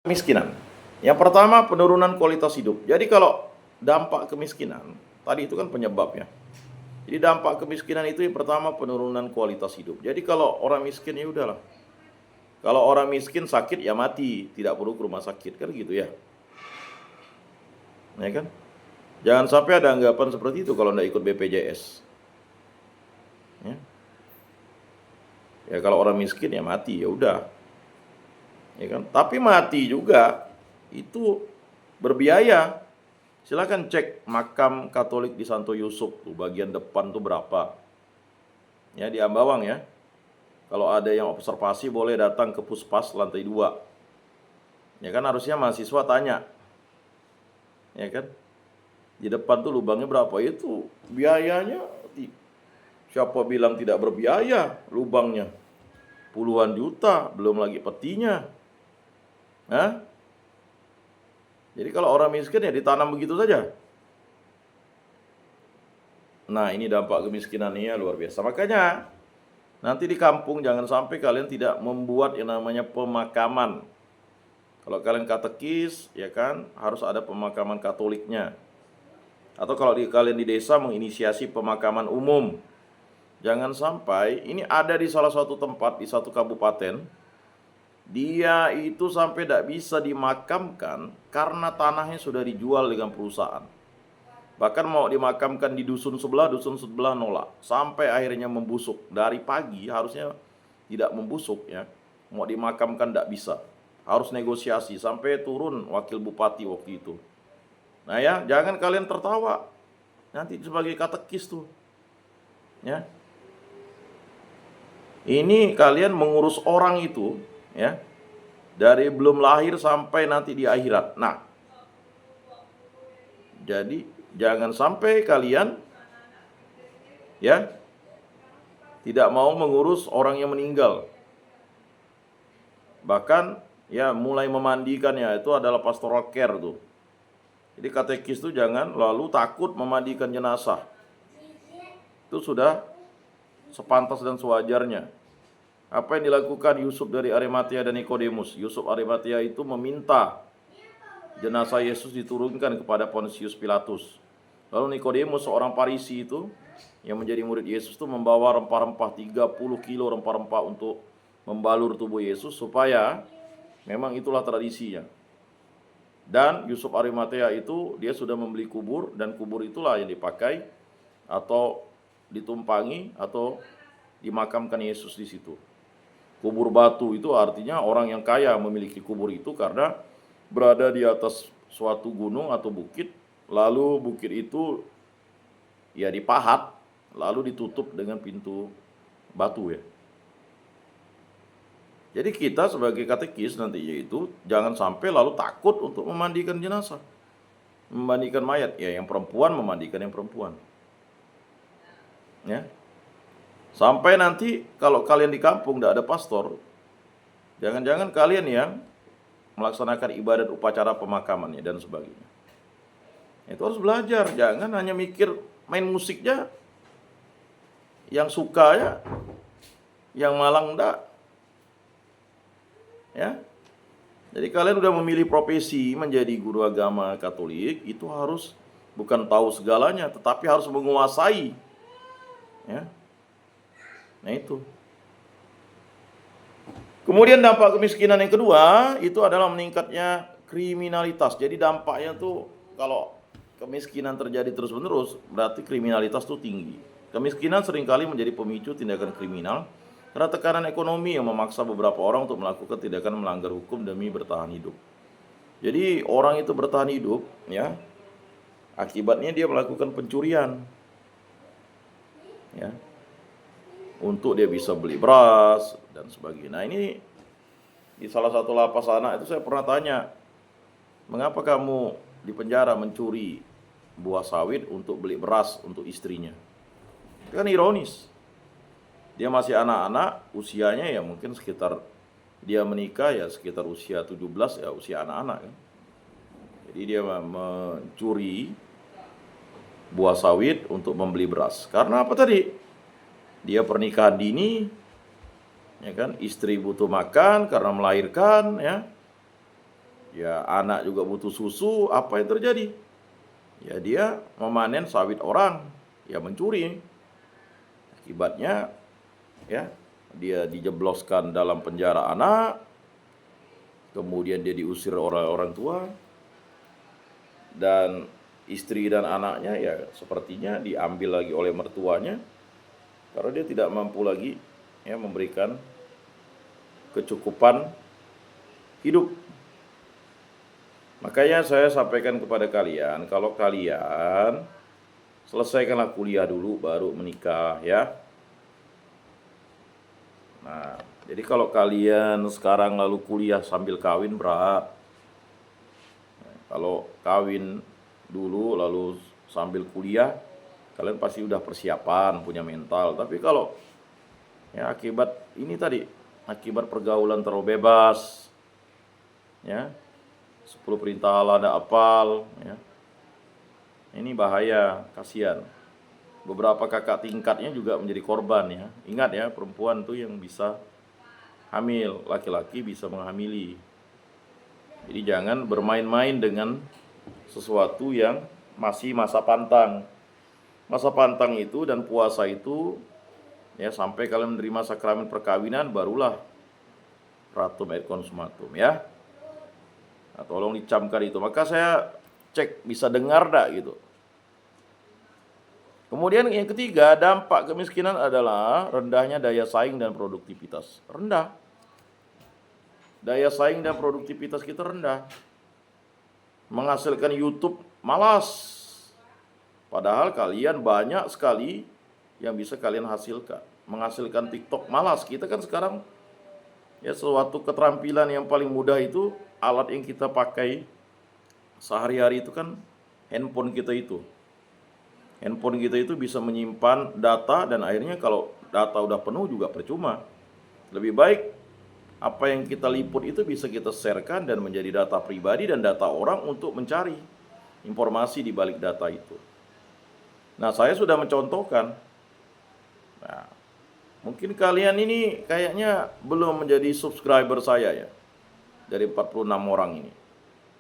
Kemiskinan. Yang pertama, penurunan kualitas hidup. Jadi kalau dampak kemiskinan, tadi itu kan penyebabnya. Jadi dampak kemiskinan itu yang pertama penurunan kualitas hidup. Jadi kalau orang miskin ya udahlah. Kalau orang miskin sakit ya mati, tidak perlu ke rumah sakit, kan gitu ya. Ya kan? Jangan sampai ada anggapan seperti itu kalau tidak ikut BPJS. Ya. Ya kalau orang miskin ya mati, ya udah. Ya kan? Tapi mati juga itu berbiaya. Silakan cek makam Katolik di Santo Yusuf tuh, bagian depan tuh berapa. Ya di Ambawang ya. Kalau ada yang observasi boleh datang ke Puspas lantai 2. Ya kan harusnya mahasiswa tanya. Ya kan? Di depan tuh lubangnya berapa? Itu biayanya siapa bilang tidak berbiaya lubangnya? Puluhan juta, belum lagi petinya. Hah? Jadi kalau orang miskin ya ditanam begitu saja. Nah, ini dampak kemiskinannya luar biasa. Makanya nanti di kampung jangan sampai kalian tidak membuat yang namanya pemakaman. Kalau kalian katekis, ya kan, harus ada pemakaman Katoliknya. Atau kalau kalian di desa menginisiasi pemakaman umum. Jangan sampai ini ada di salah satu tempat di satu kabupaten, dia itu sampai tidak bisa dimakamkan karena tanahnya sudah dijual dengan perusahaan. Bahkan mau dimakamkan di dusun sebelah nolak. Sampai akhirnya membusuk. Dari pagi harusnya tidak membusuk ya. Mau dimakamkan tidak bisa. Harus negosiasi. Sampai turun wakil bupati waktu itu. Nah ya, jangan kalian tertawa. Nanti sebagai katekis tuh. Ya. Ini kalian mengurus orang itu ya. Dari belum lahir sampai nanti di akhirat. Nah, jadi jangan sampai kalian ya tidak mau mengurus orang yang meninggal. Bahkan ya mulai memandikannya itu adalah pastoral care tuh. Jadi katekis tuh jangan lalu takut memandikan jenazah. Itu sudah sepantas dan sewajarnya. Apa yang dilakukan Yusuf dari Arimatea dan Nikodemus? Yusuf Arimatea itu meminta jenazah Yesus diturunkan kepada Pontius Pilatus. Lalu Nikodemus seorang Farisi itu yang menjadi murid Yesus itu membawa rempah-rempah 30 kilo rempah-rempah untuk membalur tubuh Yesus supaya memang itulah tradisinya. Dan Yusuf Arimatea itu dia sudah membeli kubur dan kubur itulah yang dipakai atau ditumpangi atau dimakamkan Yesus di situ. Kubur batu itu artinya orang yang kaya memiliki kubur itu karena berada di atas suatu gunung atau bukit, lalu bukit itu ya dipahat, lalu ditutup dengan pintu batu ya. Jadi kita sebagai katekis nanti yaitu jangan sampai lalu takut untuk memandikan jenazah, memandikan mayat. Ya yang perempuan memandikan yang perempuan. Ya. Sampai nanti kalau kalian di kampung tidak ada pastor, jangan-jangan kalian yang melaksanakan ibadat upacara pemakamannya dan sebagainya. Itu harus belajar, jangan hanya mikir main musiknya, yang suka ya, yang malang enggak. Ya. Jadi kalian udah memilih profesi menjadi guru agama Katolik, itu harus bukan tahu segalanya, tetapi harus menguasai. Ya. Nah itu. Kemudian dampak kemiskinan yang kedua itu adalah meningkatnya kriminalitas. Jadi dampaknya tuh kalau kemiskinan terjadi terus-menerus berarti kriminalitas tuh tinggi. Kemiskinan seringkali menjadi pemicu tindakan kriminal karena tekanan ekonomi yang memaksa beberapa orang untuk melakukan tindakan melanggar hukum demi bertahan hidup. Jadi orang itu bertahan hidup ya. Akibatnya dia melakukan pencurian. Ya. Untuk dia bisa beli beras dan sebagainya. Nah ini di salah satu lapas anak itu saya pernah tanya, mengapa kamu di penjara mencuri buah sawit untuk beli beras untuk istrinya? Itu kan ironis. Dia masih anak-anak, usianya ya mungkin sekitar, dia menikah ya sekitar usia 17 ya usia anak-anak kan. Jadi dia mencuri buah sawit untuk membeli beras. Karena apa tadi? Dia pernikahan dini, ya kan, istri butuh makan karena melahirkan, ya. Ya anak juga butuh susu, apa yang terjadi? Ya dia memanen sawit orang, ya mencuri. Akibatnya ya dia dijebloskan dalam penjara anak, kemudian dia diusir oleh orang tua, dan istri dan anaknya ya sepertinya diambil lagi oleh mertuanya karena dia tidak mampu lagi ya memberikan kecukupan hidup. Makanya saya sampaikan kepada kalian, kalau kalian selesaikanlah kuliah dulu baru menikah ya. Nah, jadi kalau kalian sekarang lalu kuliah sambil kawin berat. Kalau kawin dulu lalu sambil kuliah, kalian pasti udah persiapan, punya mental. Tapi kalau ya akibat ini tadi, akibat pergaulan terlalu bebas, ya 10 perintah Allah ada apal, ya ini bahaya, kasihan. Beberapa kakak tingkatnya juga menjadi korban ya. Ingat ya, perempuan tuh yang bisa hamil, laki-laki bisa menghamili. Jadi jangan bermain-main dengan sesuatu yang masih masa pantang. Masa pantang itu dan puasa itu ya sampai kalian menerima sakramen perkawinan barulah ratum et consumatum ya. Nah, tolong dicamkan itu. Maka saya cek bisa dengar dak gitu. Kemudian yang ketiga, dampak kemiskinan adalah rendahnya daya saing dan produktivitas. Rendah. Daya saing dan produktivitas kita rendah. Menghasilkan YouTube malas. Padahal kalian banyak sekali yang bisa kalian hasilkan. Menghasilkan TikTok malas. Kita kan sekarang ya suatu keterampilan yang paling mudah itu alat yang kita pakai sehari-hari itu kan handphone kita itu. Handphone kita itu bisa menyimpan data dan akhirnya kalau data udah penuh juga percuma. Lebih baik apa yang kita liput itu bisa kita sharekan dan menjadi data pribadi dan data orang untuk mencari informasi di balik data itu. Nah, saya sudah mencontohkan. Nah, mungkin kalian ini kayaknya belum menjadi subscriber saya ya. Dari 46 orang ini.